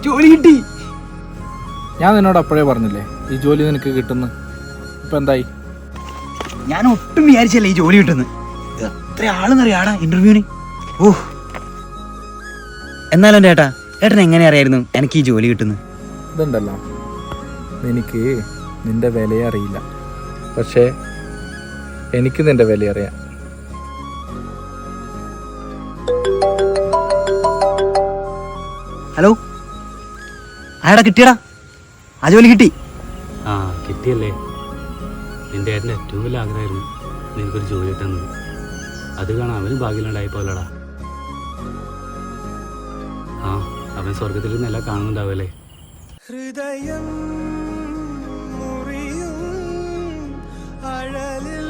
ജോലി കിട്ടി. ഞാൻ നിന്നോട് അപ്പോഴേ പറഞ്ഞില്ലേ ഈ ജോലി നിനക്ക് കിട്ടുന്നു. ഇപ്പം എന്തായി? ഞാൻ ഒട്ടും വിചാരിച്ചല്ലേ ഈ ജോലി കിട്ടുന്നത്. എത്ര ആളെന്നറിയാടാ ഇന്റർവ്യൂവിന്. ഓ, എന്നാലും ചേട്ടാ, ഏട്ടൻ എങ്ങനെ അറിയായിരുന്നു എനിക്ക് ഈ ജോലി കിട്ടുന്നത്? ഇതുണ്ടല്ലോ, എനിക്ക് നിന്റെ വിലയെ അറിയില്ല, പക്ഷേ എനിക്ക് നിന്റെ വില അറിയാം. ഹലോ, ആടാ കിട്ടിയടാ, ആ ജോലി കിട്ടി. ആ കിട്ടിയല്ലേ. നിന്റെ ഏട്ടൻ്റെ ഏറ്റവും വലിയ ആഗ്രഹമായിരുന്നു നിനക്കൊരു ജോലി കിട്ടുന്നത്. അത് കാണാൻ അവന് ഭാഗ്യമുണ്ടായി പോലടാ. ആ, അവൻ സ്വർഗത്തിൽ നിന്നെല്ലാം കാണുന്നുണ്ടാവല്ലേ. ഹൃദയം മുറിയും അഴലിൽ